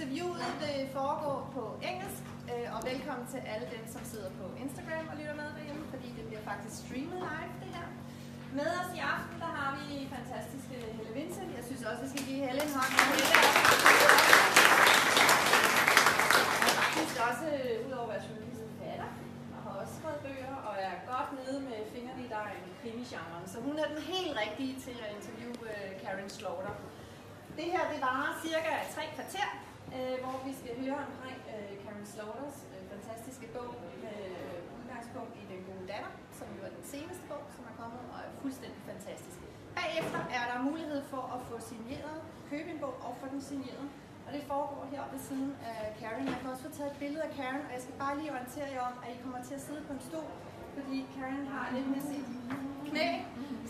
interviewet vil foregå på engelsk, og velkommen til alle dem, som sidder på Instagram og lytter med derhjemme, fordi det bliver faktisk streamet live, det her. Med os i aften, der har vi fantastiske Helle Vincentz. Jeg synes også, vi skal give Helle en hånd. Helle er faktisk også, udover at være journalist, forfatter, og har også skrevet bøger, og er godt nede med fingrene i dejen i krimigenren. Så hun er den helt rigtige til at interviewe Karin Slaughter. Det her, det varer cirka 3 kvarter, hvor vi skal høre omkring Karin Slaughter's fantastiske bog med udgangspunkt i Den gode datter, som jo er den seneste bog, som er kommet og er fuldstændig fantastisk. Bagefter er der mulighed for at få signeret, købe en bog og få den signeret. Og det foregår heroppe ved siden af Karin. Jeg kan også få taget et billede af Karin, og jeg skal bare lige orientere jer om, at I kommer til at sidde på en stol, fordi Karin har lidt med sit knæ,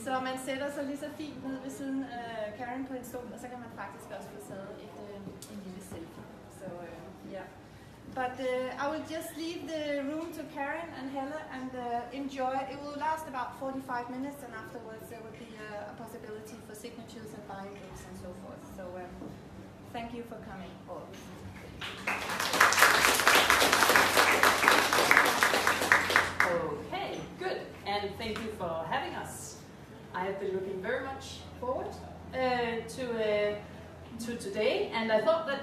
så man sætter sig lige så fint ned ved siden af Karin på en stol, og så kan man faktisk også få taget en lille selfie. Så ja. But I will just leave the room to Karin and Helle and enjoy. It will last about 45 minutes, and afterwards there will be a possibility for signatures and buying books and so forth. So thank you for coming. Okay, good, and thank you for having us. I have been looking very much forward to today, and I thought that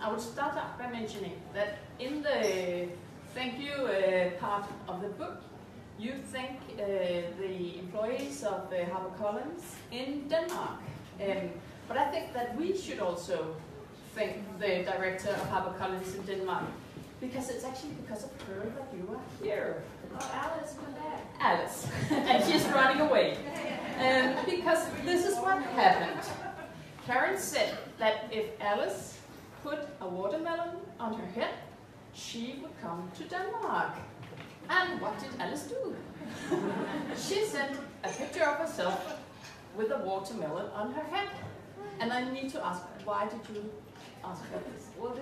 I would start out by mentioning that in the thank you part of the book, you thank the employees of HarperCollins in Denmark. But I think that we should also thank the director of HarperCollins in Denmark, because it's actually because of her that you are here. Oh, Alice, come back. Alice, and she's running away. Because this is what happened. Karin said that if Alice put a watermelon on her head, she would come to Denmark. And what did Alice do? She sent a picture of herself with a watermelon on her head. And I need to ask, why did you ask her this? Well,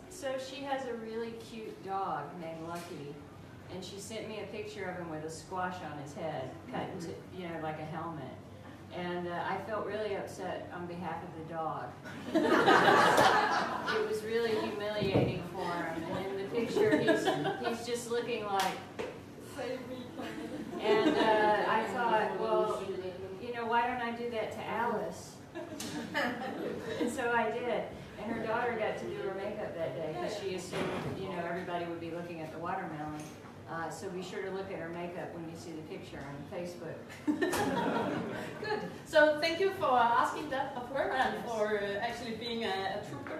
so she has a really cute dog named Lucky, and she sent me a picture of him with a squash on his head, cut into, like a helmet. And I felt really upset on behalf of the dog. It was really humiliating for him. And in the picture, he's just looking like, Save me. and I thought, well, why don't I do that to Alice? And so I did. And her daughter got to do her makeup that day because she assumed, everybody would be looking at the watermelon. So be sure to look at her makeup when you see the picture on Facebook. Good. So thank you for asking that of her and for actually being a trooper.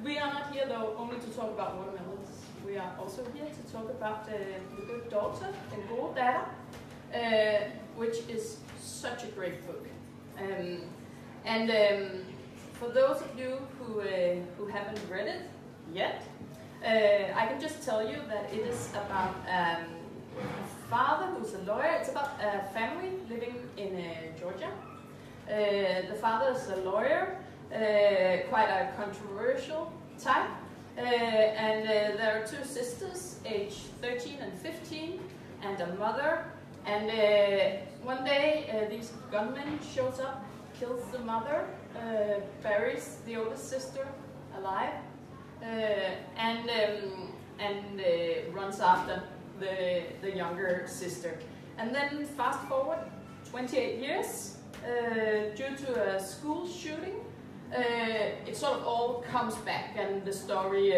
We are not here though only to talk about watermelons. We are also here to talk about the good daughter, Den gode datter, which is such a great book. For those of you who haven't read it yet, I can just tell you that it is about a father who's a lawyer. It's about a family living in Georgia. The father is a lawyer, quite a controversial type, and there are 2 sisters, aged 13 and 15, and a mother. And one day these gunmen shows up, kills the mother, buries the oldest sister alive, and runs after the younger sister. And then fast forward 28 years, due to a school shooting, it sort of all comes back and the story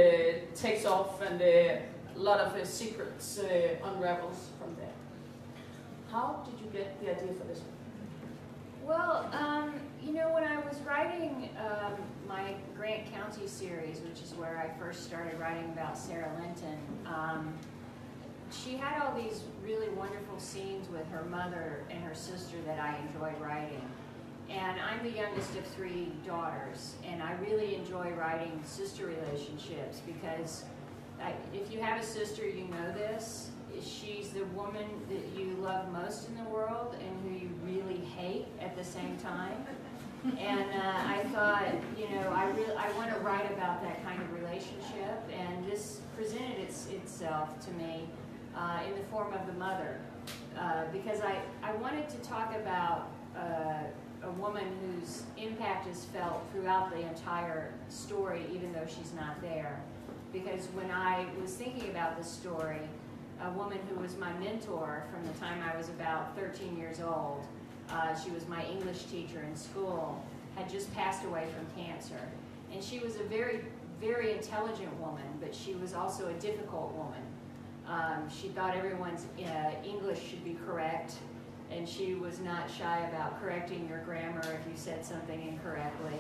takes off, and a lot of secrets unravels from there. How did you get the idea for this one? Well, when I was writing my Grant County series, which is where I first started writing about Sarah Linton, she had all these really wonderful scenes with her mother and her sister that I enjoyed writing. And I'm the youngest of 3 daughters, and I really enjoy writing sister relationships because if you have a sister, you know this. She's the woman that you love most in the world and who you really hate at the same time. And I thought, I want to write about that kind of relationship, and this presented itself to me in the form of the mother, because I wanted to talk about a woman whose impact is felt throughout the entire story, even though she's not there. Because when I was thinking about this story, a woman who was my mentor from the time I was about 13 years old, she was my English teacher in school, had just passed away from cancer. And she was a very, very intelligent woman, but she was also a difficult woman. She thought everyone's English should be correct, and she was not shy about correcting your grammar if you said something incorrectly.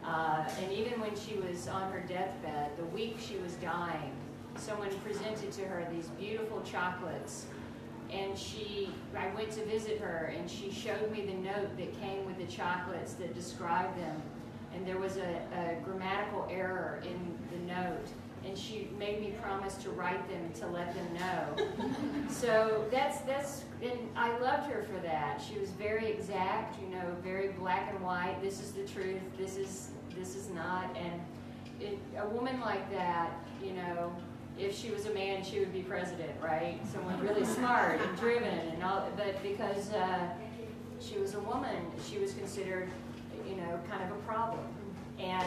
And even when she was on her deathbed, the week she was dying, someone presented to her these beautiful chocolates, and I went to visit her, and she showed me the note that came with the chocolates that described them, and there was a grammatical error in the note, and she made me promise to write them to let them know. So and I loved her for that. She was very exact, you know, very black and white. This is the truth. This is not. And a woman like that, you know, if she was a man, she would be president, right? Someone really smart and driven and all. But because she was a woman, she was considered, you know, kind of a problem. And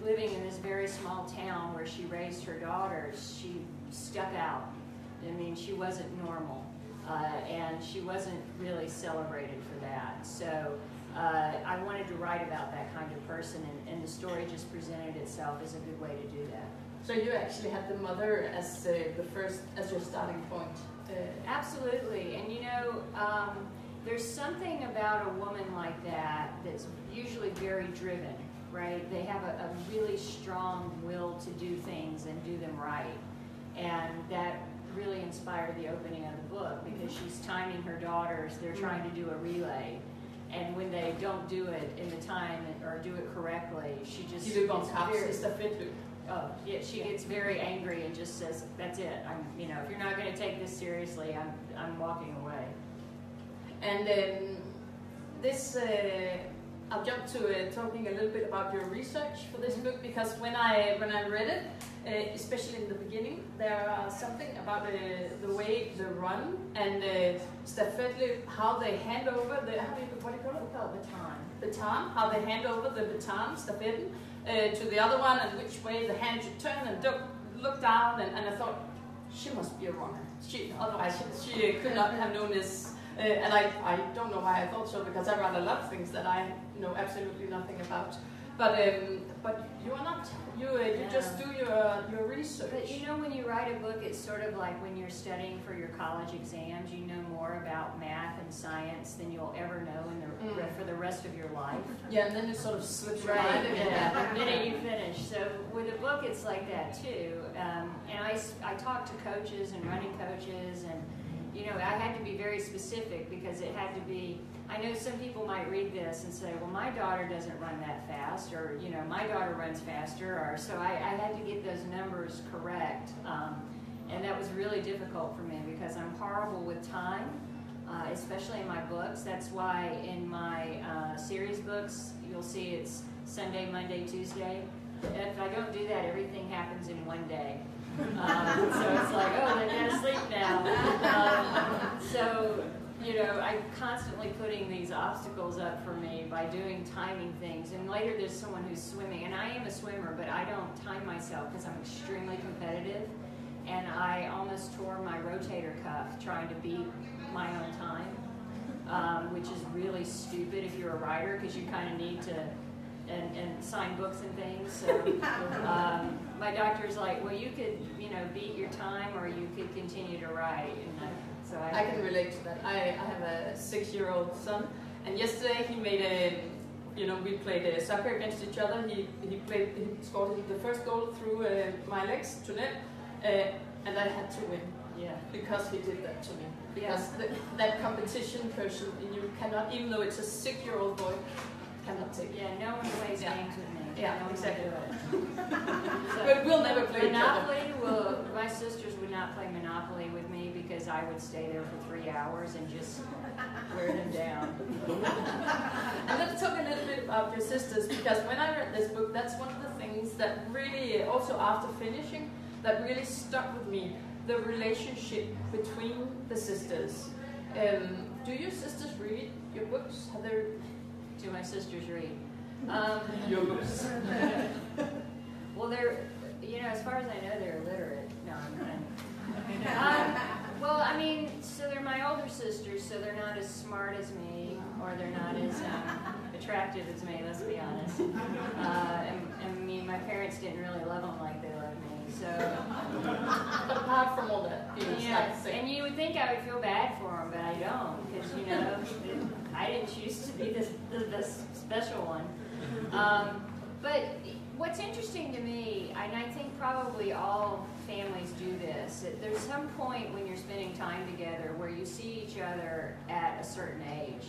living in this very small town where she raised her daughters, she stuck out. I mean, she wasn't normal, and she wasn't really celebrated for that. So I wanted to write about that kind of person, and the story just presented itself as a good way to do that. So you actually had the mother as as your starting point. Absolutely, and you know, there's something about a woman like that that's usually very driven. Right? They have a really strong will to do things and do them right. And that really inspired the opening of the book, because she's timing her daughters. They're trying to do a relay. And when they don't do it in the time or do it correctly, she just gets gets very angry and just says, that's it. You know, if you're not going to take this seriously, I'm walking away. And this... I'll jump to talking a little bit about your research for this book, because when I read it, especially in the beginning, there are something about the way they run and stafettly, how they hand over the what do you call it? Baton. How they hand over the baton, stafetten, to the other one, and which way the hand should turn and look down. And I thought, she must be a runner. Otherwise she could not have known this. And I don't know why I thought so, because I read a lot of things that I know absolutely nothing about. But you are not. You just do your research. But you know, when you write a book, it's sort of like when you're studying for your college exams. You know more about math and science than you'll ever know for the rest of your life. Yeah, and then it sort of slips right. Yeah, the minute you finish. So with a book, it's like that too. And I talk to coaches and running coaches, and you know, I had to be very specific, because it had to be, I know some people might read this and say, well, my daughter doesn't run that fast, or, you know, my daughter runs faster, or so I had to get those numbers correct. And that was really difficult for me, because I'm horrible with time, especially in my books. That's why in my series books, you'll see it's Sunday, Monday, Tuesday. If I don't do that, everything happens in one day. So it's like, oh, they're going to sleep now. So, you know, I'm constantly putting these obstacles up for me by doing timing things. And later there's someone who's swimming. And I am a swimmer, but I don't time myself because I'm extremely competitive. And I almost tore my rotator cuff trying to beat my own time, which is really stupid if you're a writer, because you kind of need to and sign books and things. So my doctor's like, well, you could, you know, beat your time, or you could continue to write. And so I can relate to that. I have a 6-year-old son, and yesterday he made we played soccer against each other. He scored the first goal through my legs to net, and I had to win. Yeah. Because he did that to me. Because that competition person, you cannot, even though it's a 6-year-old boy, cannot take it. Yeah, no one plays games with me. Yeah, no exactly. So but we'll never play Monopoly. My sisters would not play Monopoly with me, because I would stay there for 3 hours and just wear them down. And let's talk a little bit about your sisters, because when I read this book, that's one of the things that really, also after finishing, that really stuck with me, the relationship between the sisters. Do your sisters read your books? Do my sisters read? Your books. Well, they're, as far as I know, they're illiterate. No, I'm kidding. Well, I mean, so they're my older sisters, so they're not as smart as me, or they're not as attractive as me, let's be honest. And I mean, my parents didn't really love them like they loved me, so. But apart from all that, Yes, and you would think I would feel bad for them, but I don't, because, I didn't choose to be the special one. But what's interesting to me, and I think probably all families do this, there's some point when you're spending time together where you see each other at a certain age.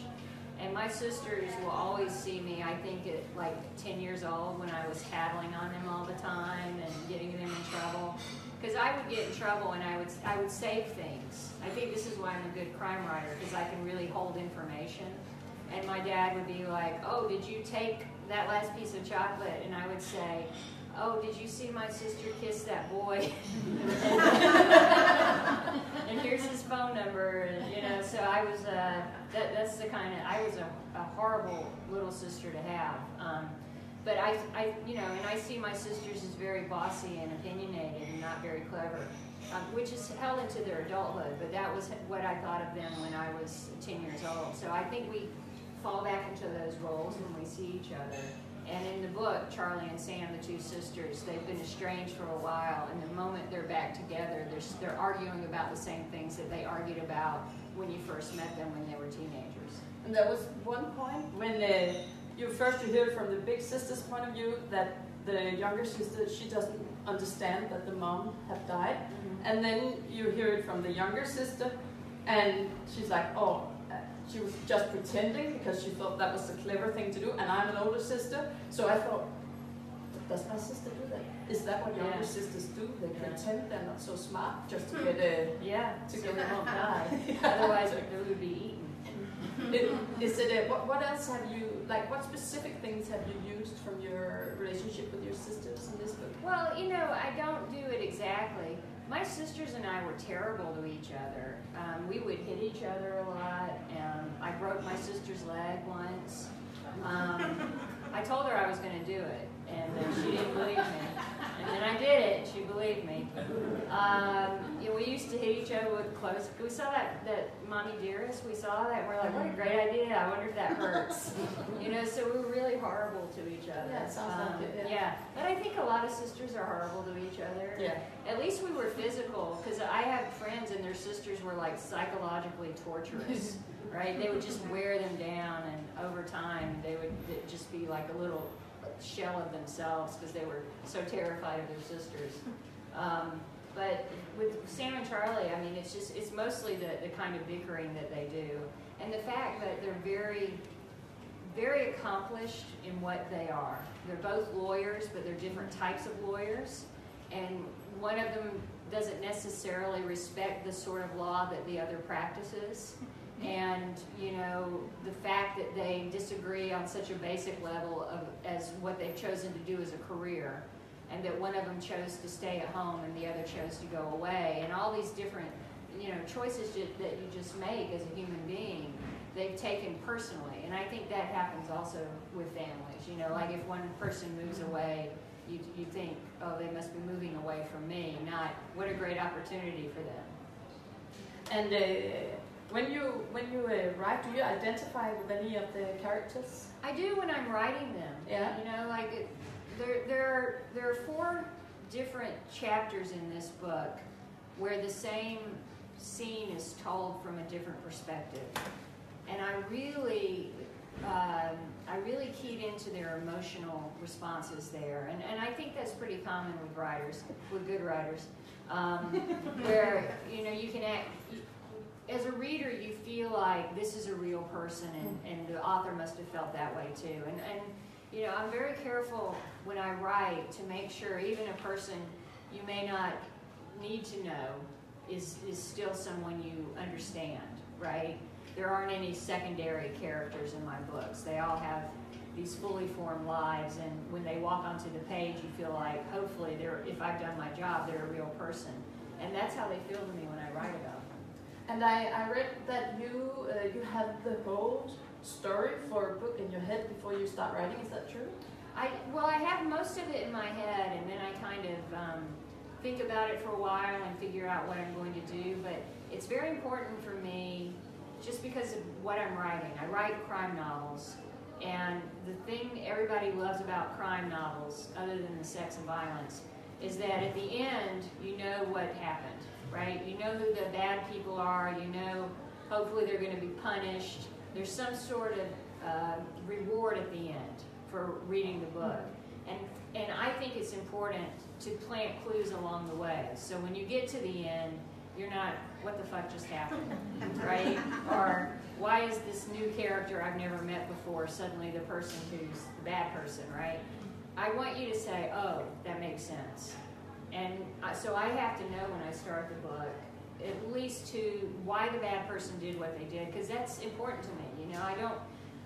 And my sisters will always see me, I think, at like 10 years old when I was tattling on them all the time and getting them in trouble. Because I would get in trouble and I would save things. I think this is why I'm a good crime writer, because I can really hold information. And my dad would be like, oh, did you take that last piece of chocolate? And I would say, oh, did you see my sister kiss that boy? And here's his phone number. And, so I was, that's the kind of, I was a horrible little sister to have. But and I see my sisters as very bossy and opinionated and not very clever, which is held into their adulthood. But that was what I thought of them when I was 10 years old. So I think we fall back into those roles when we see each other. And in the book, Charlie and Sam, the two sisters, they've been estranged for a while, and the moment they're back together, they're arguing about the same things that they argued about when you first met them when they were teenagers. And there was one point when you hear from the big sister's point of view that the younger sister, she doesn't understand that the mom had died. Mm-hmm. And then you hear it from the younger sister, and she's like, oh, she was just pretending because she thought that was the clever thing to do, and I'm an older sister, so I thought, does my sister do that? Is that what younger sisters do? They pretend they're not so smart just to get they won't die. Otherwise, they would be eaten. What else have you, what specific things have you used from your relationship with your sisters in this book? Well, I don't do it exactly. My sisters and I were terrible to each other. We would hit each other a lot. I broke my sister's leg once. I told her I was going to do it, and she didn't believe me. And then I did it, and she believed me. We used to hit each other with clothes. We saw that Mommy Dearest, we saw that, and we're like, what a great idea. I wonder if that hurts. So we were really horrible to each other. Yeah, it sounds like it. Yeah, but I think a lot of sisters are horrible to each other. Yeah. At least we were physical, because I had friends and their sisters were like psychologically torturous, right? They would just wear them down, and over time they would just be like a little shell of themselves because they were so terrified of their sisters. But with Sam and Charlie, I mean, it's mostly the kind of bickering that they do, and the fact that they're very, very accomplished in what they are. They're both lawyers, but they're different types of lawyers, and one of them doesn't necessarily respect the sort of law that the other practices. And, the fact that they disagree on such a basic level as what they've chosen to do as a career, and that one of them chose to stay at home and the other chose to go away, and all these different, choices that you just make as a human being, they've taken personally. And I think that happens also with families. Like if one person moves away, you think, oh, they must be moving away from me, not what a great opportunity for them. And when you write, do you identify with any of the characters? I do when I'm writing them. Yeah. There are 4 different chapters in this book where the same scene is told from a different perspective, and I really keyed into their emotional responses there, and I think that's pretty common with writers, with good writers, where you can act. As a reader, you feel like this is a real person, and the author must have felt that way too. And I'm very careful when I write to make sure even a person you may not need to know is still someone you understand, right? There aren't any secondary characters in my books. They all have these fully formed lives, and when they walk onto the page, you feel like, hopefully, if I've done my job, they're a real person. And that's how they feel to me when I write about them. And I read that you have the whole story for a book in your head before you start writing. Is that true? Well, I have most of it in my head, and then I kind of think about it for a while and figure out what I'm going to do. But it's very important for me, just because of what I'm writing. I write crime novels, and the thing everybody loves about crime novels, other than the sex and violence, is that at the end, you know what happened, right? You know who the bad people are. You know, hopefully they're going to be punished. There's some sort of reward at the end for reading the book. And I think it's important to plant clues along the way. So when you get to the end, you're not, what the fuck just happened, right? Or why is this new character I've never met before suddenly the person who's the bad person, right? I want you to say, oh, that makes sense. And so I have to know when I start the book, at least to why the bad person did what they did, because that's important to me. You know,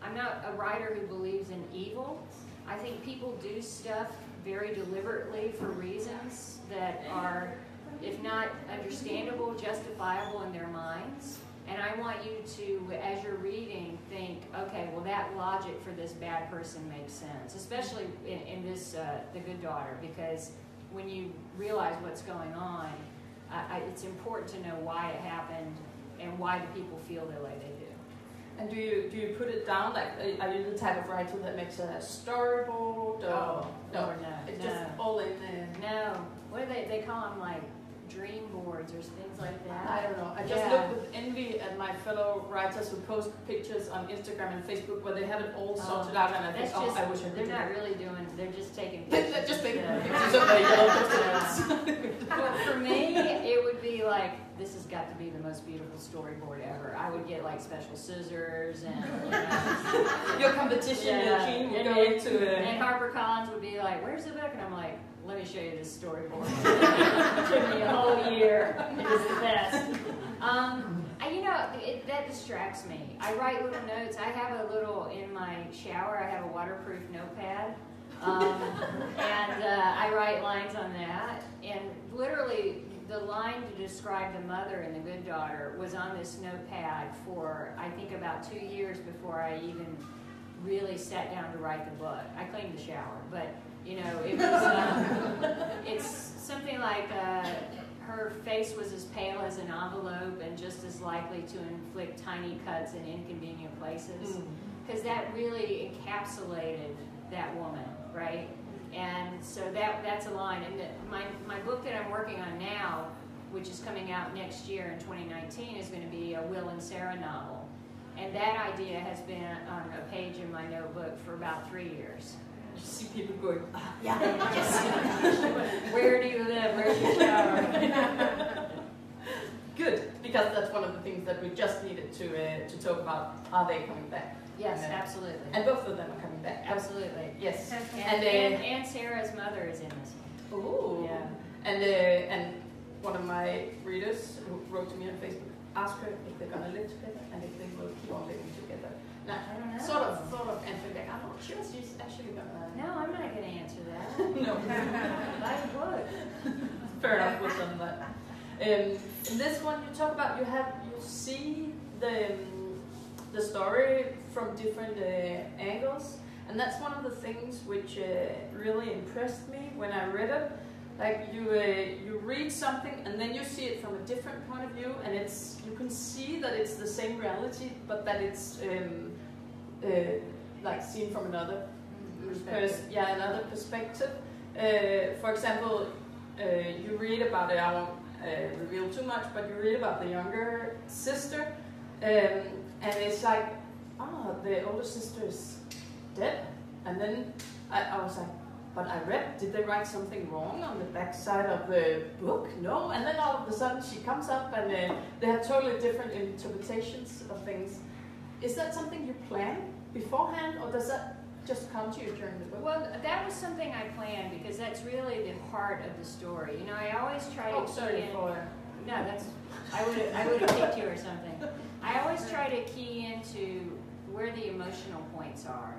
I'm not a writer who believes in evil. I think people do stuff very deliberately for reasons that are, if not understandable, justifiable in their minds. And I want you to, as you're reading, think, okay, well, that logic for this bad person makes sense, especially in this, The Good Daughter, because when you realize what's going on, it's important to know why it happened and why the people feel the way they do. And do you put it down? Like, are you the type of writer that makes a storyboard? Or no, it's just all in there. No, what do they call them, like dream boards or things like that? I don't know. I just look with envy at my fellow writers who post pictures on Instagram and Facebook where they have it all sorted out, and I think, I wish I could. They're not really doing. They're just taking pictures. They're just taking pictures of the yellow post-its. Well, for me, it would be like, this has got to be the most beautiful storyboard ever. I would get like special scissors and your competition machine would go into it. And HarperCollins would be like, "Where's the book?" And I'm like, "Let me show you this storyboard." It took me a whole year. It was the best. That distracts me. I write little notes. I have a little in my shower. I have a waterproof notepad. And I write lines on that. And literally, the line to describe the mother in The Good Daughter was on this notepad for, I think, about 2 years before I even really sat down to write the book. I cleaned the shower, but, you know, it was, it's something like her face was as pale as an envelope and just as likely to inflict tiny cuts in inconvenient places. Because that really encapsulated that woman, right? And so that's a line. And my book that I'm working on now, which is coming out next year in 2019, is going to be a Will and Sarah novel. And that idea has been on a page in my notebook for about 3 years. You see people going, yeah, yes. Where do you live? Where's your shower? Good, because that's one of the things that we just needed to talk about. Are they coming back? Yes, absolutely. And both of them are coming back. Absolutely. Yes. And Sarah's mother is in this. Ooh. Yeah. And one of my readers who wrote to me on Facebook asked her if they're gonna live together and if they will keep on living together. Now, I don't know. Sort of answering back. I'm not sure she's actually gonna. No, I'm not gonna answer that. No. I would. Fair enough with them, but in this one you talk about you see the story from different angles, and that's one of the things which really impressed me when I read it. Like you read something and then you see it from a different point of view, and you can see that it's the same reality, but that it's like seen from another another perspective. For example, you read about it. I won't reveal too much, but you read about the younger sister, and it's like, the older sister is dead. And then I was like, but I read, did they write something wrong on the back side of the book? No. And then all of a sudden she comes up and they have totally different interpretations of things. Is that something you plan beforehand, or does that just come to you during the book? Well, that was something I planned because that's really the heart of the story. You know, I always try to I would have kicked you or something. I always try to key into where the emotional points are.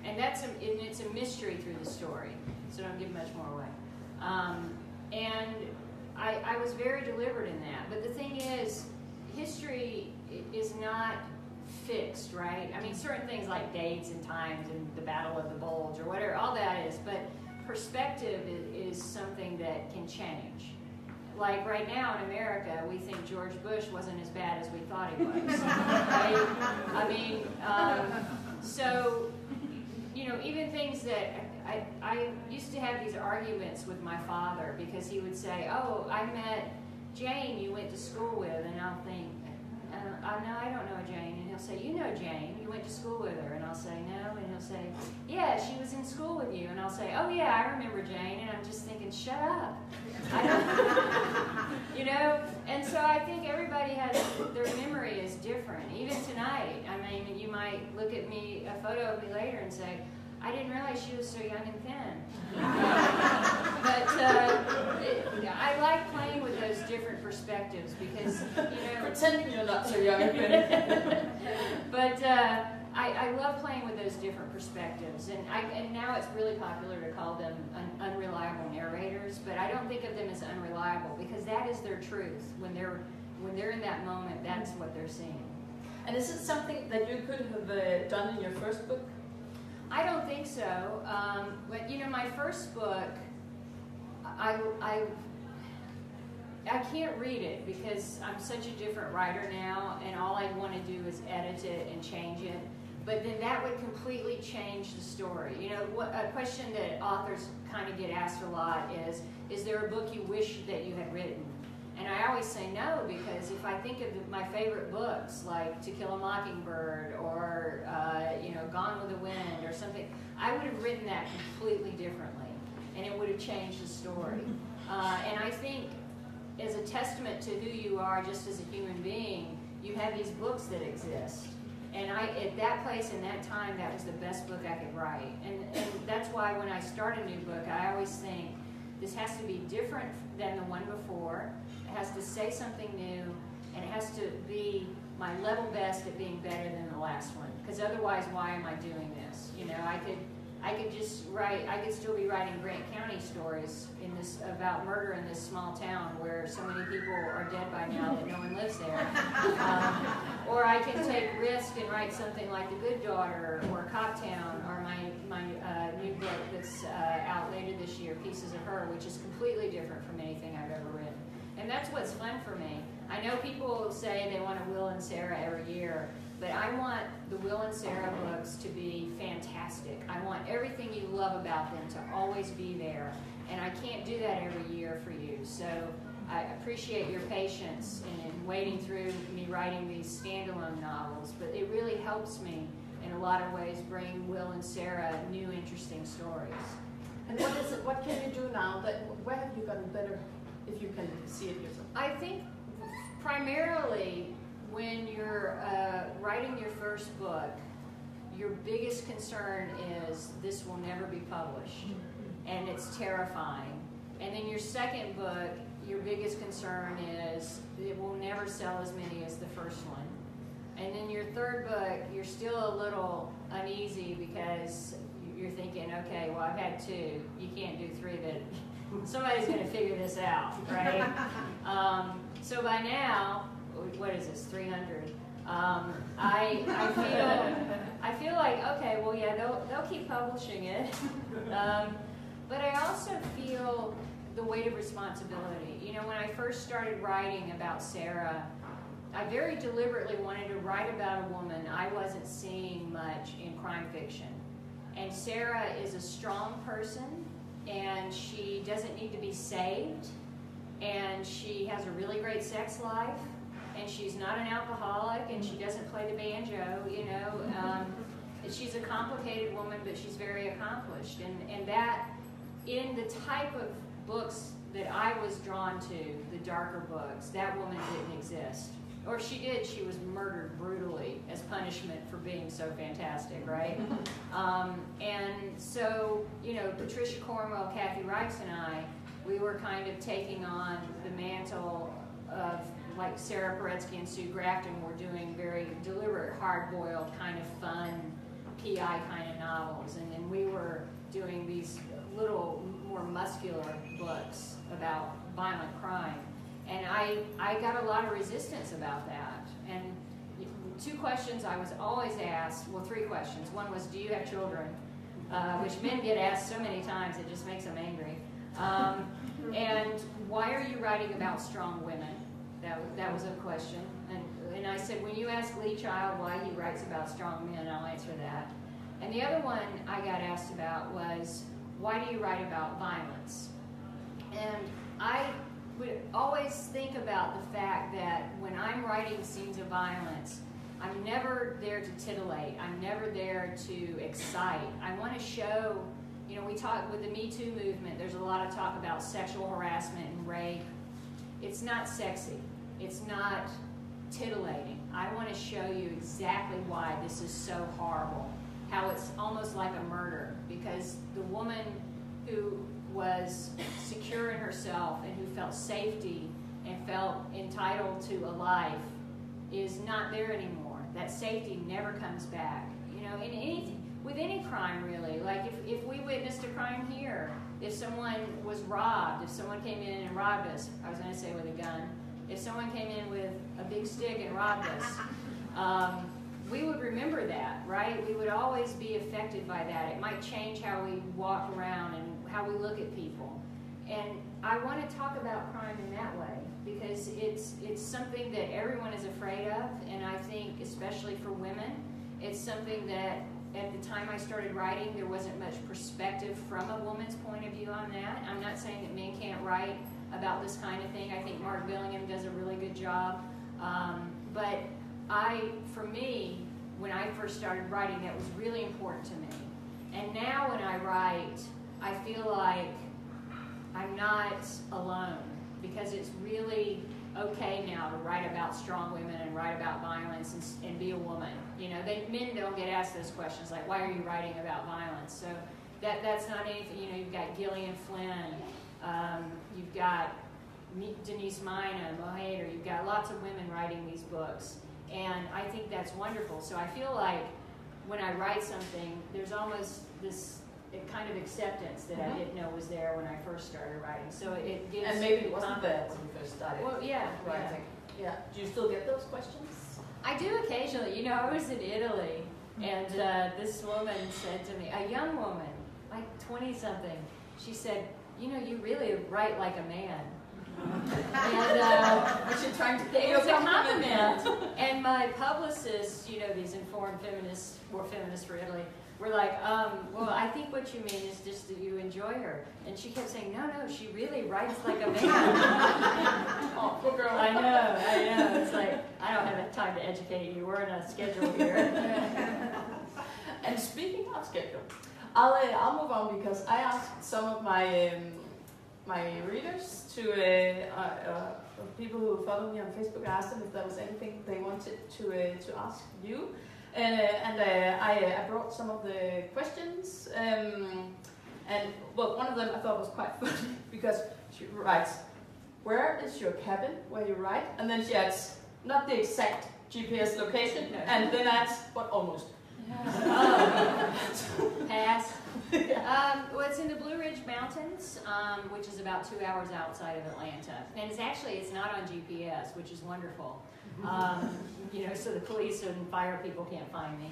And it's a mystery through the story, so don't give much more away. And I was very deliberate in that. But the thing is, history is not fixed, right? I mean, certain things like dates and times and the Battle of the Bulge or whatever, all that is, but perspective is something that can change. Like right now in America, we think George Bush wasn't as bad as we thought he was. Right? I mean, so, you know, even things that I used to have these arguments with my father because he would say, oh, I met Jane you went to school with, and I'll think, no, I don't know Jane. And he'll say, you know Jane, you went to school with her. And I'll say, no. And he'll say, yeah, she was in school with you. And I'll say, oh yeah, I remember Jane. And I'm just thinking, shut up. I don't, you know? And so I think everybody has, their memory is different. Even tonight, I mean, you might look at me, a photo of me later and say, I didn't realize she was so young and thin. But I like playing with those different perspectives because, you know... Pretending you're not so young and thin. But I love playing with those different perspectives. And now it's really popular to call them unreliable narrators, but I don't think of them as unreliable because that is their truth. When they're in that moment, that's what they're seeing. And is it something that you could have done in your first book? I don't think so. But you know, my first book, I can't read it because I'm such a different writer now, and all I want to do is edit it and change it. But then that would completely change the story. You know, a question that authors kind of get asked a lot is there a book you wish that you had written? And I always say no, because if I think of my favorite books, like To Kill a Mockingbird or, you know, Gone with the Wind or something, I would have written that completely differently, and it would have changed the story. And I think as a testament to who you are just as a human being, you have these books that exist. And at that place, in that time, that was the best book I could write. And that's why when I start a new book, I always think, this has to be different than the one before. It has to say something new, and it has to be my level best at being better than the last one. Because otherwise, why am I doing this? You know, I could just write. I could still be writing Grant County stories about murder in this small town where so many people are dead by now that no one lives there. Or I can take risk and write something like The Good Daughter or Coptown or my new book that's out later this year, Pieces of Her, which is completely different from anything I've ever written. And that's what's fun for me. I know people say they want a Will and Sarah every year, but I want the Will and Sarah books to be fantastic. I want everything you love about them to always be there. And I can't do that every year for you. So I appreciate your patience in waiting through me writing these standalone novels, but it really helps me in a lot of ways bring Will and Sarah new interesting stories. And what can you do now? Where have you gotten better, if you can see it yourself? I think primarily when you're writing your first book, your biggest concern is this will never be published, and it's terrifying. And then your second book, your biggest concern is it will never sell as many as the first one. And then your third book, you're still a little uneasy because you're thinking, okay, well, I've had two. You can't do three. That somebody's going to figure this out, right? So by now, what is this, 300? I feel like, okay, well, yeah, they'll keep publishing it. But I also feel the weight of responsibility. You know, when I first started writing about Sarah, I very deliberately wanted to write about a woman I wasn't seeing much in crime fiction. And Sarah is a strong person, and she doesn't need to be saved, and she has a really great sex life, and she's not an alcoholic, and she doesn't play the banjo, you know. She's a complicated woman, but she's very accomplished. And that, in the type of books that I was drawn to, the darker books, that woman didn't exist. Or if she did, she was murdered brutally as punishment for being so fantastic, right? And so, you know, Patricia Cornwell, Kathy Reichs, and I, we were kind of taking on the mantle of, like Sarah Paretsky and Sue Grafton were doing very deliberate, hard-boiled, kind of fun, PI kind of novels. And then we were doing these little more muscular books about violent crime. And I got a lot of resistance about that. And 2 questions I was always asked, well, 3 questions. One was, do you have children? Which men get asked so many times, it just makes them angry. And why are you writing about strong women? That was a question. And I said, when you ask Lee Child why he writes about strong men, I'll answer that. And the other one I got asked about was, why do you write about violence? And I would always think about the fact that when I'm writing scenes of violence, I'm never there to titillate. I'm never there to excite. I want to show, you know, we talk with the Me Too movement, there's a lot of talk about sexual harassment and rape. It's not sexy. It's not titillating. I want to show you exactly why this is so horrible, how it's almost like a murder, because the woman who was secure in herself and who felt safety and felt entitled to a life is not there anymore. That safety never comes back. You know, with any crime really, like if we witnessed a crime here, if someone was robbed, if someone came in and robbed us, I was going to say with a gun, if someone came in with a big stick and robbed us, we would remember that, right? We would always be affected by that. It might change how we walk around and how we look at people. And I want to talk about crime in that way because it's something that everyone is afraid of, and I think especially for women, it's something that at the time I started writing, there wasn't much perspective from a woman's point of view on that. I'm not saying that men can't write about this kind of thing. I think Mark Billingham does a really good job. But for me, when I first started writing, that was really important to me. And now when I write, I feel like I'm not alone because it's really okay now to write about strong women and write about violence and be a woman. You know, men don't get asked those questions like, why are you writing about violence? So that's not anything. You know, you've got Gillian Flynn, you've got Denise Mina, Mohader, you've got lots of women writing these books. And I think that's wonderful. So I feel like when I write something, there's almost this kind of acceptance that I didn't know was there when I first started writing. So it gives. And maybe it wasn't there when you first started. Well, yeah. Writing. Yeah. Do you still get those questions? I do occasionally. You know, I was in Italy, and this woman said to me, a young woman, like 20-something, she said, you know, you really write like a man. And was she trying to it was a compliment. And my publicists, you know, these informed feminists, or feminists for Italy, were like, well, I think what you mean is just that you enjoy her. And she kept saying, no, she really writes like a man. Oh, poor girl. I know. It's like, I don't have time to educate you. We're on a schedule here. And speaking of schedule, I'll move on because I asked some of my readers to people who follow me on Facebook. I asked them if there was anything they wanted to ask you. And I brought some of the questions, and well, one of them I thought was quite funny because she writes, "Where is your cabin where you write?" And then she adds, not the exact GPS location, and then adds, but almost. Pass. Well, it's in the Blue Ridge Mountains, which is about 2 hours outside of Atlanta, and it's not on GPS, which is wonderful. You know, so the police and fire people can't find me.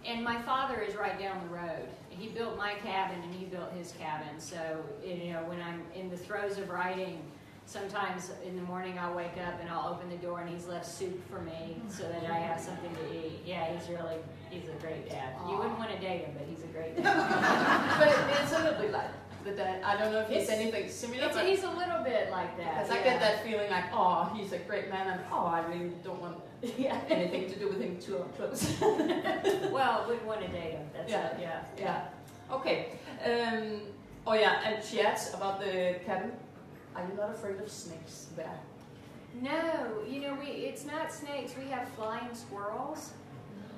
And my father is right down the road. He built my cabin and he built his cabin. So, you know, when I'm in the throes of writing, sometimes in the morning I'll wake up and I'll open the door and he's left soup for me so that I have something to eat. Yeah, he's a great dad. You wouldn't want to date him, but he's a great dad. But it's a little bit like the dad. I don't know if he's anything similar. He's a little bit like that. Because I get that feeling like, oh, he's a great man, and oh, I really don't want anything to do with him too close. Well, wouldn't want to date him. That's yeah. Okay. Oh yeah, and she asks about the cabin. Are you not afraid of snakes there? No, you know, it's not snakes. We have flying squirrels.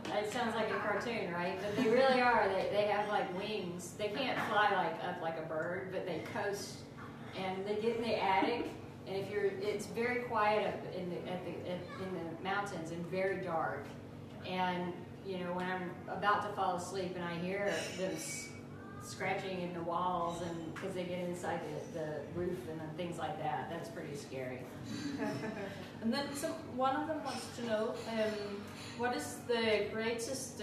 It sounds like a cartoon, right? But they really are. They have like wings. They can't fly up like a bird, but they coast, and they get in the attic. And it's very quiet up in the mountains and very dark. And you know, when I'm about to fall asleep and I hear them scratching in the walls, and because they get inside the roof and things like that. That's pretty scary. And then one of them wants to know, what is the greatest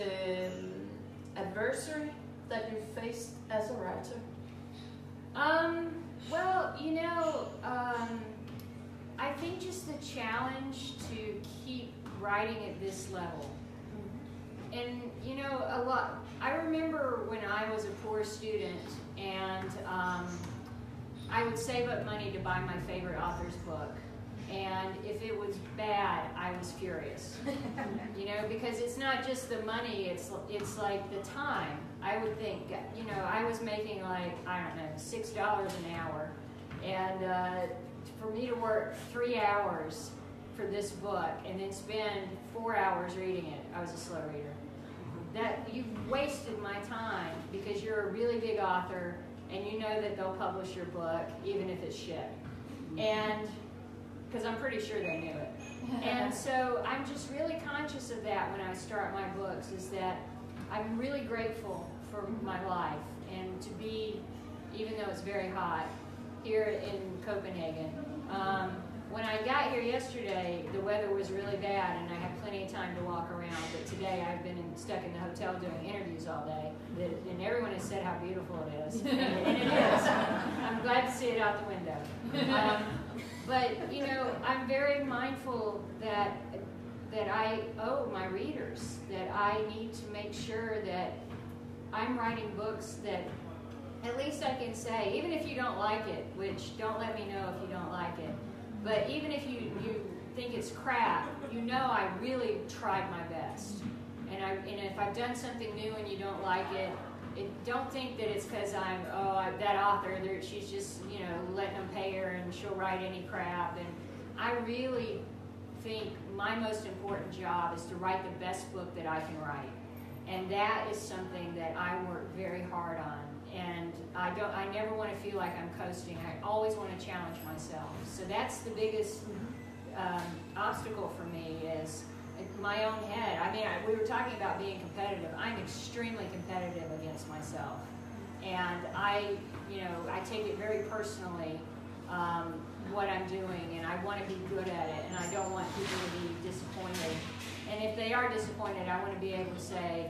adversary that you faced as a writer? Well, you know, I think just the challenge to keep writing at this level. And, you know, I remember when I was a poor student, and I would save up money to buy my favorite author's book. And if it was bad, I was furious. You know, because it's not just the money, it's like the time. I would think, you know, I was making like, I don't know, $6 an hour. And for me to work 3 hours for this book and then spend 4 hours reading it, I was a slow reader. That you've wasted my time because you're a really big author and you know that they'll publish your book even if it's shit. And because I'm pretty sure they knew it. And so I'm just really conscious of that when I start my books, is that I'm really grateful for my life and to be, even though it's very hot, here in Copenhagen. When I got here yesterday, the weather was really bad and I had plenty of time to walk around, but today I've been stuck in the hotel doing interviews all day, and everyone has said how beautiful it is, and it is. I'm glad to see it out the window. But, you know, I'm very mindful that I owe my readers, that I need to make sure that I'm writing books that at least I can say, even if you don't like it, which don't let me know if you don't like it, but even if you think it's crap, you know I really tried my best. And if I've done something new and you don't like it, don't think that it's because that author, she's just, you know, letting them pay her and she'll write any crap. And I really think my most important job is to write the best book that I can write. And that is something that I work very hard on. And I never want to feel like I'm coasting. I always want to challenge myself. So that's the biggest obstacle for me, is my own head. I mean, we were talking about being competitive. I'm extremely competitive against myself. And I take it very personally, what I'm doing, and I want to be good at it, and I don't want people to be disappointed. And if they are disappointed, I want to be able to say,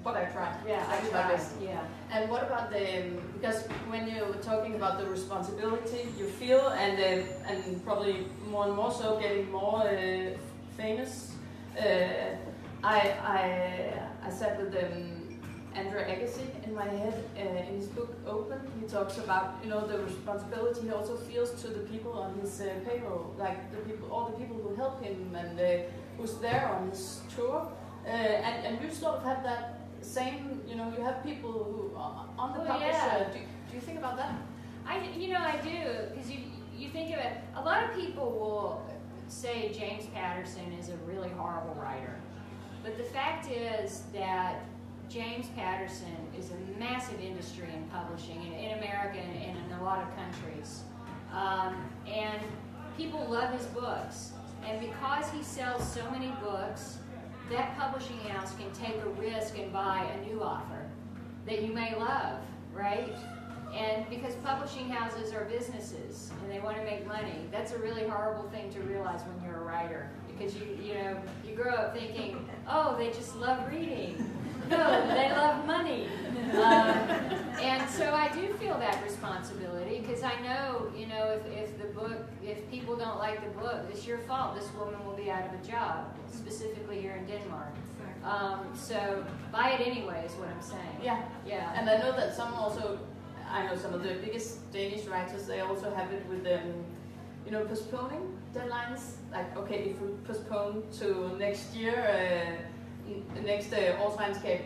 But I tried. Yeah, I tried. Yeah. And what about because when you're talking about the responsibility you feel, and probably more and more so getting more famous, I said with Andrew Agassi in my head, in his book Open, he talks about, you know, the responsibility he also feels to the people on his payroll, like all the people who help him and who's there on his tour, and you sort of have that same, you know, you have people who on the publisher. Yeah. Do you think about that? I do, because you think of it. A lot of people will say James Patterson is a really horrible writer, but the fact is that James Patterson is a massive industry in publishing in America and in a lot of countries, and people love his books, and because he sells so many books, that publishing house can take a risk and buy a new author that you may love, right? And because publishing houses are businesses and they want to make money, that's a really horrible thing to realize when you're a writer, because you grow up thinking, oh, they just love reading. No, they love money. And so I do feel that responsibility, because I know, you know, if people don't like the book, it's your fault. This woman will be out of a job, specifically here in Denmark. So buy it anyway is what I'm saying. Yeah. Yeah. And I know that some of the biggest Danish writers, they also have it with you know, postponing deadlines. Like, okay, if we postpone to next year, the next Årsregnskab,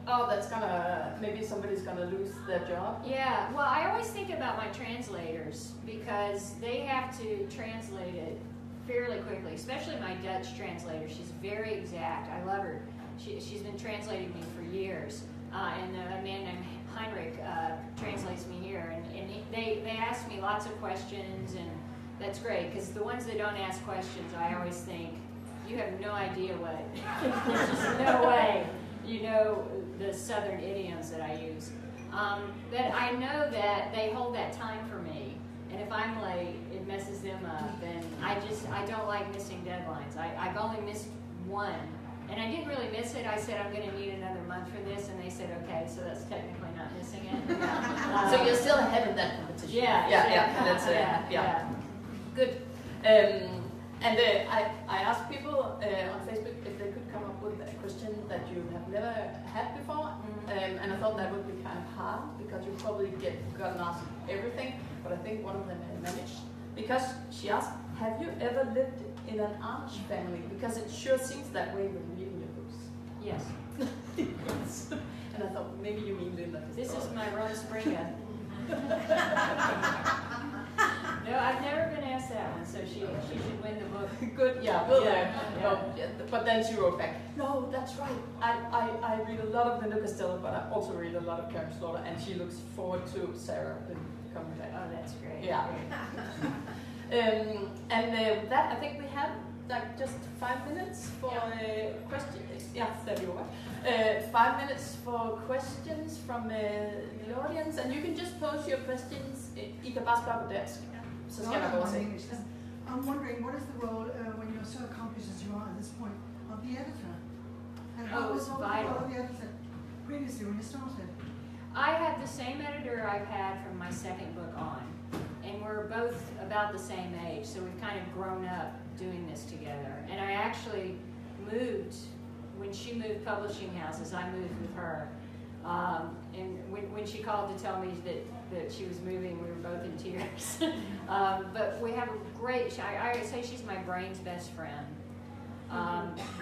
that's maybe somebody's gonna lose their job. Yeah, well, I always think about my translators, because they have to translate it fairly quickly, especially my Dutch translator. She's very exact. I love her. She's been translating me for years. And a man named Heinrich translates me here. And they ask me lots of questions, and that's great, because the ones that don't ask questions, I always think, you have no idea what. There's just no way you know know the southern idioms that I use. That I know that they hold that time for me. And if I'm late, it messes them up. And I don't like missing deadlines. I've only missed one. And I didn't really miss it. I said, I'm going to need another month for this. And they said, okay, so that's technically not missing it. So you're still ahead of that competition. Yeah. Good. I asked people on Facebook if they could come up with a question that you have never had before. And I thought that would be kind of hard because you probably gotten asked everything. But I think one of them managed. Because she asked, have you ever lived in an Amish family? Because it sure seems that way when reading your books. Yes. Yes. And I thought maybe you mean Linda. This is my Ron Springer. No, I've never been asked that one, so she should win the book. Good, yeah, will but then she wrote back, no, that's right. I read a lot of Linda Costello, but I also read a lot of Karin Slaughter, and she looks forward to Sarah coming back. Oh, that's great. Yeah. With that, I think we have like just 5 minutes for questions. Yeah, there you are. 5 minutes for questions from the audience, and you can just post your questions. I kan bare spørge på dansk. Så skal jeg oversætte. I'm wondering, what is the role, when you're so accomplished as you are at this point, of the editor? And how was the role of the editor previously when you started? I had the same editor I've had from my second book on. And we're both about the same age, so we've kind of grown up doing this together. And I actually moved, when she moved publishing houses, I moved with her. And when she called to tell me that she was moving, we were both in tears. But we have a great, I say she's my brain's best friend.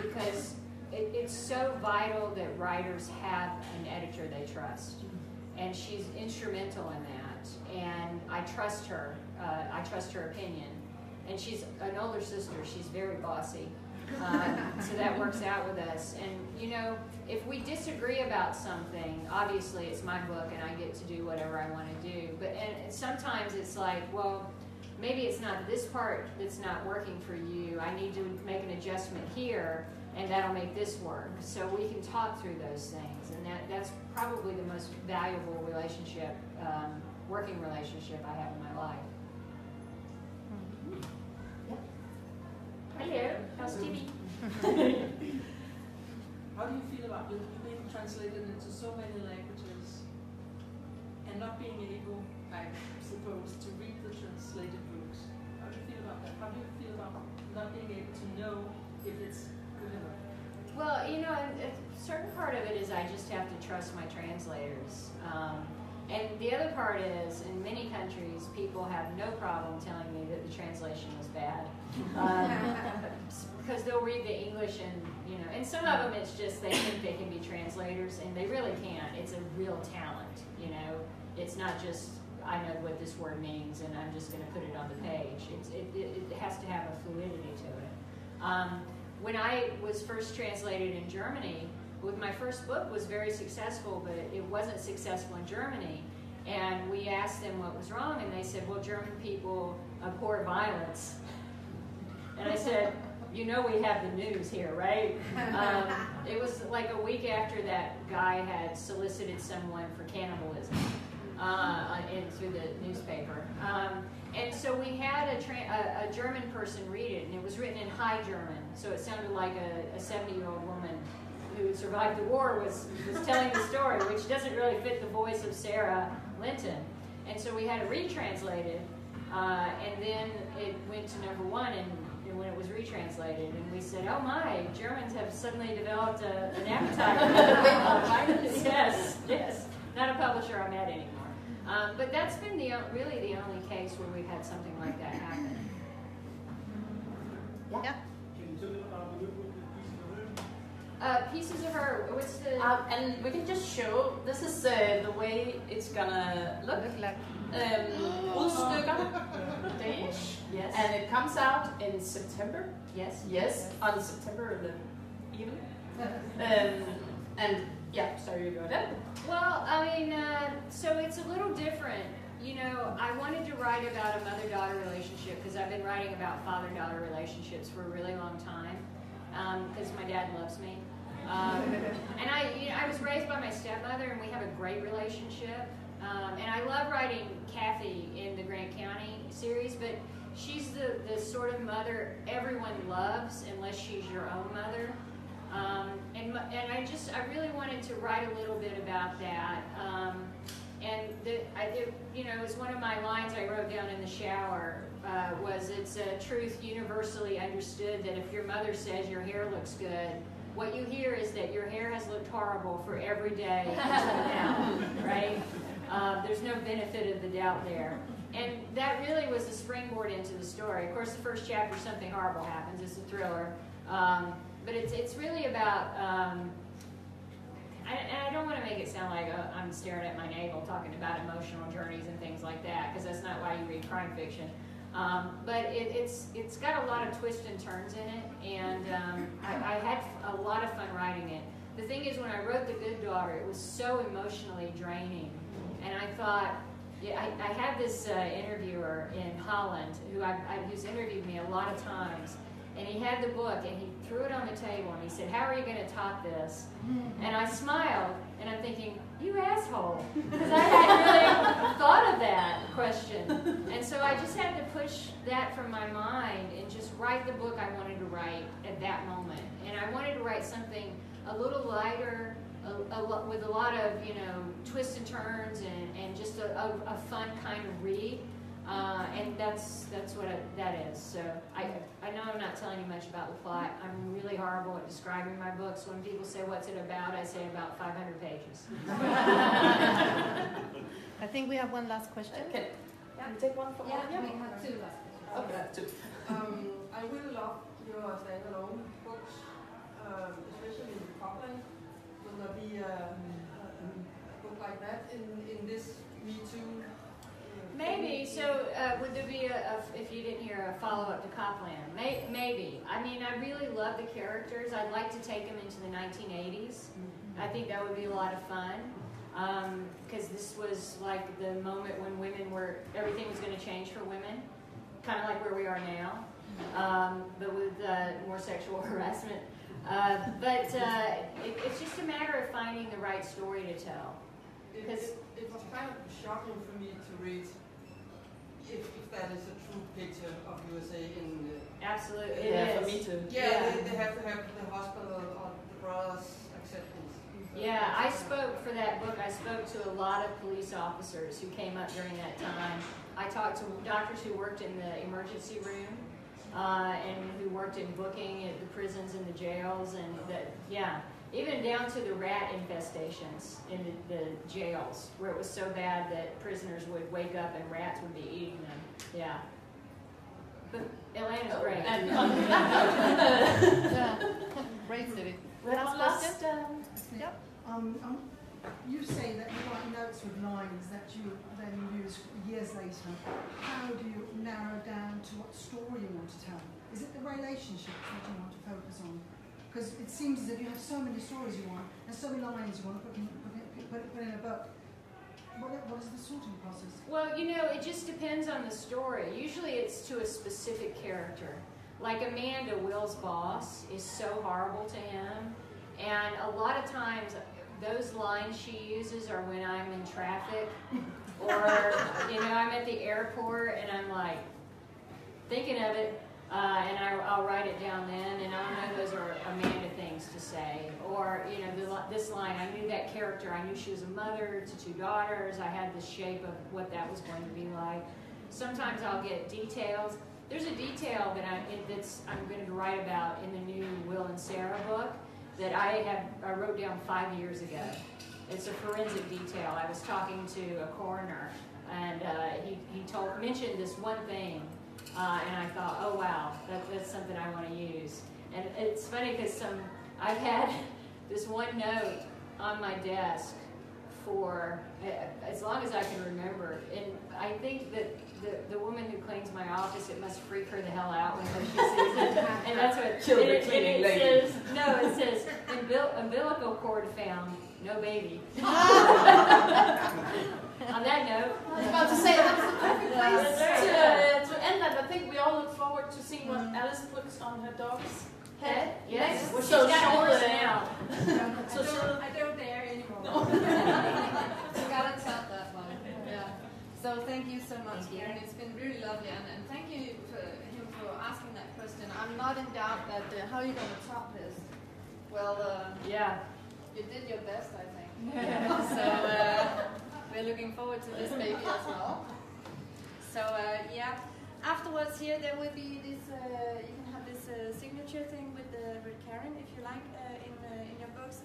Because it's so vital that writers have an editor they trust. And she's instrumental in that. And I trust her. I trust her opinion. And she's an older sister. She's very bossy. So that works out with us. And, you know, if we disagree about something, obviously it's my book and I get to do whatever I want to do. And sometimes it's like, well, maybe it's not this part that's not working for you. I need to make an adjustment here, and that'll make this work. So we can talk through those things. And that's probably the most valuable relationship, working relationship I have in my life. Hello, how's Stevie? How do you feel about you being translated into so many languages and not being able, I suppose, to read the translated books? How do you feel about that? How do you feel about not being able to know if it's good enough? Well, you know, a certain part of it is I just have to trust my translators. And the other part is, in many countries, people have no problem telling me that the translation was bad. Because they'll read the English and, you know, and some of them it's just they think they can be translators, and they really can't. It's a real talent, you know. It's not just, I know what this word means and I'm just going to put it on the page. It has to have a fluidity to it. When I was first translated in Germany, with my first book was very successful, but it wasn't successful in Germany. And we asked them what was wrong, and they said, well, German people abhor violence. And I said, you know we have the news here, right? It was like a week after that guy had solicited someone for cannibalism through the newspaper. And so we had a German person read it, and it was written in High German, so it sounded like a 70-year-old woman who survived the war was telling the story, which doesn't really fit the voice of Sarah Linton. And so we had it retranslated, and then it went to #1 and when it was retranslated, and we said, oh my, Germans have suddenly developed an appetite. Yes, not a publisher I'm at anymore. But that's been really the only case where we've had something like that happen. Yeah. Can you tell me about the book, Pieces of Her, what's the... and we can just show, this is the way it's gonna look like. Udstykker, Danish. Yes. And it comes out in September. Yes. Yes, on September the evening. And yeah, sorry, you go ahead. Well, I mean, so it's a little different. You know, I wanted to write about a mother-daughter relationship because I've been writing about father-daughter relationships for a really long time because my dad loves me. And I was stepmother, and we have a great relationship. And I love writing Kathy in the Grant County series, but she's the sort of mother everyone loves unless she's your own mother. And I really wanted to write a little bit about that. It was one of my lines I wrote down in the shower, was it's a truth universally understood that if your mother says your hair looks good, what you hear is that your hair has looked horrible for every day until now, right? There's no benefit of the doubt there. And that really was the springboard into the story. Of course, the first chapter, something horrible happens. It's a thriller. But it's really about, I don't want to make it sound like I'm staring at my navel talking about emotional journeys and things like that, because that's not why you read crime fiction. But it's got a lot of twists and turns in it, and I had a lot of fun writing it. The thing is, when I wrote The Good Daughter, it was so emotionally draining, and I thought, I had this interviewer in Holland who's interviewed me a lot of times, and he had the book, and he threw it on the table, and he said, "How are you going to top this?" And I smiled, and I'm thinking, you asshole, because I hadn't really thought of that question. And so I just had to push that from my mind and just write the book I wanted to write at that moment. And I wanted to write something a little lighter, with a lot of, twists and turns, and just a fun kind of read. And that's what that is. So I know I'm not telling you much about the plot. I'm really horrible at describing my books. When people say, "What's it about?" I say about 500 pages. I think we have one last question. Okay. Can you take one for we have two last questions. Okay, two. I really love your standalone books, especially in Scotland. Will there be a book like that in this Me Too? Maybe. So would there be if you didn't hear, a follow-up to Copland? Maybe. I mean, I really love the characters. I'd like to take them into the 1980s. I think that would be a lot of fun. Because this was like the moment when everything was going to change for women. Kind of like where we are now. But with more sexual harassment. It's just a matter of finding the right story to tell. It was kind of shocking for me to read if that is a true picture of USA in the... Absolutely, for me too. Yeah. They have to have the husband or the brother's acceptance. Yeah, I spoke for that book. I spoke to a lot of police officers who came up during that time. I talked to doctors who worked in the emergency room and who worked in booking at the prisons and the jails, and even down to the rat infestations in the jails, where it was so bad that prisoners would wake up and rats would be eating them. Yeah. But Atlanta's great. Great city. Last question. Yep. You say that you write notes with lines that you then use years later. How do you narrow down to what story you want to tell? Is it the relationships that you want to focus on? Because it seems as if you have so many stories you want, and so many lines you want to put in a book. What is the sorting process? Well, it just depends on the story. Usually it's to a specific character. Like Amanda, Will's boss, is so horrible to him. And a lot of times those lines she uses are when I'm in traffic or, I'm at the airport and I'm like thinking of it. And I'll write it down then, and I'll know those are Amanda things to say. Or, this line, I knew that character. I knew she was a mother to 2 daughters. I had the shape of what that was going to be like. Sometimes I'll get details. There's a detail that I'm going to write about in the new Will and Sarah book that I wrote down 5 years ago. It's a forensic detail. I was talking to a coroner, and he mentioned this one thing. And I thought, oh wow, that's something I want to use. And it's funny because I've had this one note on my desk for as long as I can remember. And I think that the woman who cleans my office, it must freak her the hell out whenever she sees it. And that's what Children cleaning lady. It says umbilical cord found, no baby. On that note, I was about to say that's the perfect place to end that. I think we all look forward to seeing what Alice puts on her dog's head. Yes. Well, she's got horse now. So I don't dare anymore. much, Karin. It's been really lovely, and thank you for him for asking that question. I'm not in doubt that how are you going to top this? Well, Yeah. you did your best, I think. So we're looking forward to this baby as well. So yeah, afterwards here there will be this. You can have this signature thing with Karin if you like in your books.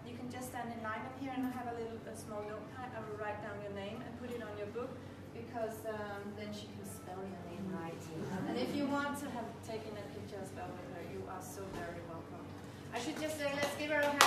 You can just stand in line in here, and I have a small notepad. I will write down your name and put it on your book, because then she can spell your name right. And if you want to have taken a picture as well with her, you are so very welcome. I should just say, let's give her a hand.